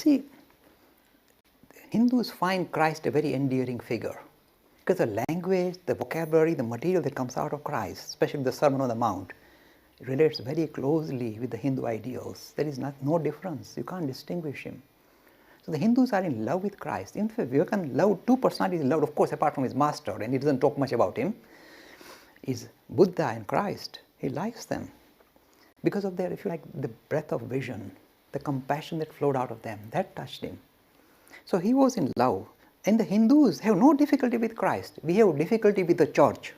see, Hindus find Christ a very endearing figure because the language, the vocabulary, the material that comes out of Christ, especially the Sermon on the Mount, relates very closely with the Hindu ideals. There is no difference. You can't distinguish him. So the Hindus are in love with Christ. In fact, Vivekananda loved two personalities, loved, of course, apart from his master, and he doesn't talk much about him, is Buddha and Christ. He likes them because of their, if you like, the breadth of vision, the compassion that flowed out of them. That touched him. So he was in love. And the Hindus have no difficulty with Christ. We have difficulty with the church,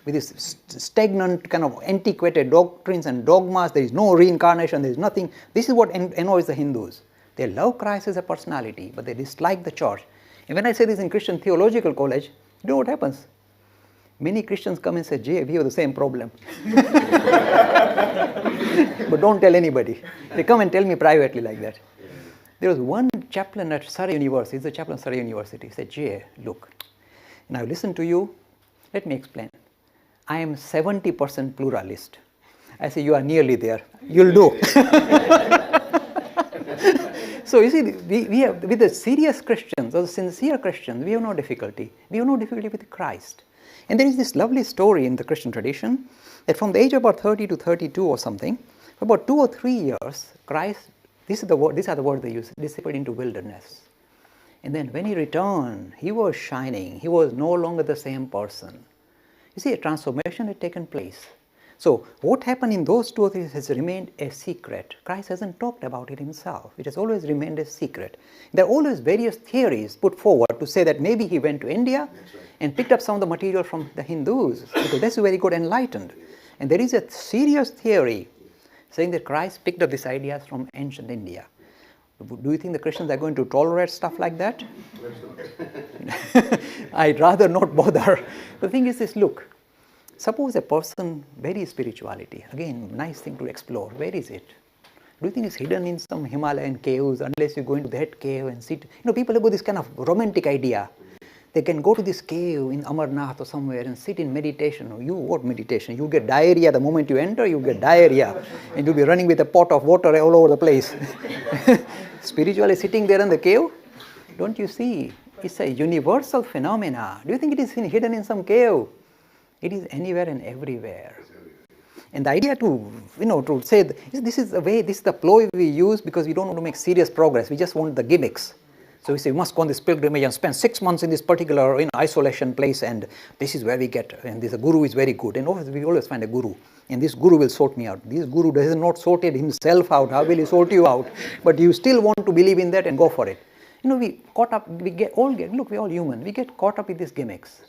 with this stagnant kind of antiquated doctrines and dogmas. There is no reincarnation, there is nothing. This is what annoys the Hindus. They love Christ as a personality, but they dislike the church. And when I say this in Christian Theological College, you know what happens? Many Christians come and say, Jay, we have the same problem. But don't tell anybody. They come and tell me privately like that. There was one chaplain at Surrey University, he's a chaplain at Surrey University, he said, Jay, look, now listen to you, let me explain. I am 70% pluralist. I say, you are nearly there, you'll do. So you see, we have, with the serious Christians or the sincere Christians, we have no difficulty. We have no difficulty with Christ. And there is this lovely story in the Christian tradition that from the age of about 30 to 32 or something, for about 2 or 3 years, Christ, these are the words they use, disappeared into wilderness. And then when he returned, he was shining. He was no longer the same person. You see, a transformation had taken place. So what happened in those 2 or 3 years has remained a secret. Christ hasn't talked about it himself. It has always remained a secret. There are always various theories put forward to say that maybe he went to India and picked up some of the material from the Hindus, because that's where he got enlightened. And there is a serious theory saying that Christ picked up these ideas from ancient India. Do you think the Christians are going to tolerate stuff like that? I'd rather not bother. The thing is this, look, suppose a person, very spirituality, again, nice thing to explore, where is it? Do you think it's hidden in some Himalayan caves unless you go into that cave and sit? You know, people have got this kind of romantic idea. They can go to this cave in Amarnath or somewhere and sit in meditation. What meditation? You get diarrhea the moment you enter, you get diarrhea. And you'll be running with a pot of water all over the place. Spiritually sitting there in the cave, don't you see? It's a universal phenomena. Do you think it is hidden in some cave? It is anywhere and everywhere. And the idea to say, this is the way, this is the ploy we use because we don't want to make serious progress. We just want the gimmicks. So we say, we must go on this pilgrimage and spend 6 months in this particular isolation place, and this is where we get, and this guru is very good. And we always find a guru, and this guru will sort me out. This guru has not sorted himself out. How will he sort you out? But you still want to believe in that and go for it. You know, we look, we're all human. We get caught up with these gimmicks.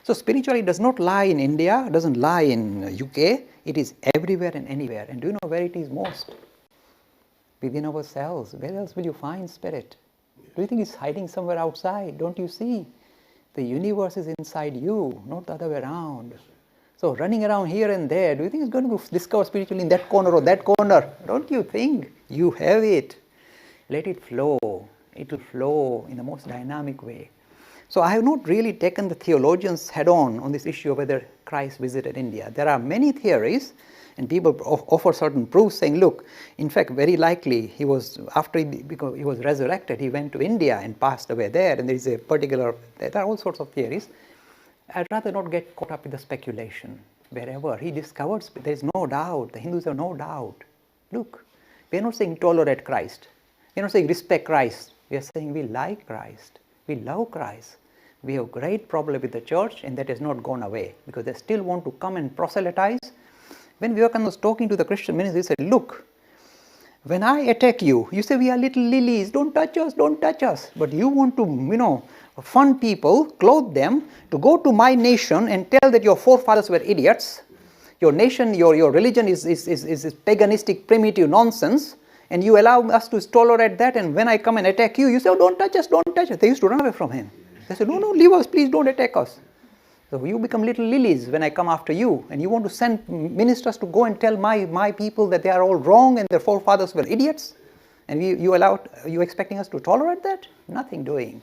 So spirituality does not lie in India, doesn't lie in UK. It is everywhere and anywhere. And do you know where it is most? Within ourselves. Where else will you find spirit? Do you think it's hiding somewhere outside? Don't you see? The universe is inside you, not the other way around. So running around here and there, do you think it's going to discover spiritually in that corner or that corner? Don't you think? You have it. Let it flow. It will flow in the most dynamic way. So I have not really taken the theologians head on this issue of whether Christ visited India. There are many theories, and people offer certain proofs saying, look, in fact, very likely he was, because he was resurrected, he went to India and passed away there, and there is a particular, there are all sorts of theories. I'd rather not get caught up with the speculation. Wherever he discovered, there is no doubt, the Hindus have no doubt. Look, we are not saying tolerate Christ. We are not saying respect Christ. We are saying we like Christ. We love Christ. We have great problem with the church, and that has not gone away because they still want to come and proselytize. When Vivekananda was talking to the Christian ministers, he said, look, when I attack you, you say we are little lilies, don't touch us, don't touch us. But you want to, fund people, clothe them, to go to my nation and tell that your forefathers were idiots. Your nation, your religion is paganistic, primitive nonsense. And you allow us to tolerate that, and when I come and attack you, you say, oh, don't touch us, don't touch us. They used to run away from him. They said, no, leave us, please don't attack us. So you become little lilies when I come after you, and you want to send ministers to go and tell my people that they are all wrong and their forefathers were idiots, and you expecting us to tolerate that? Nothing doing.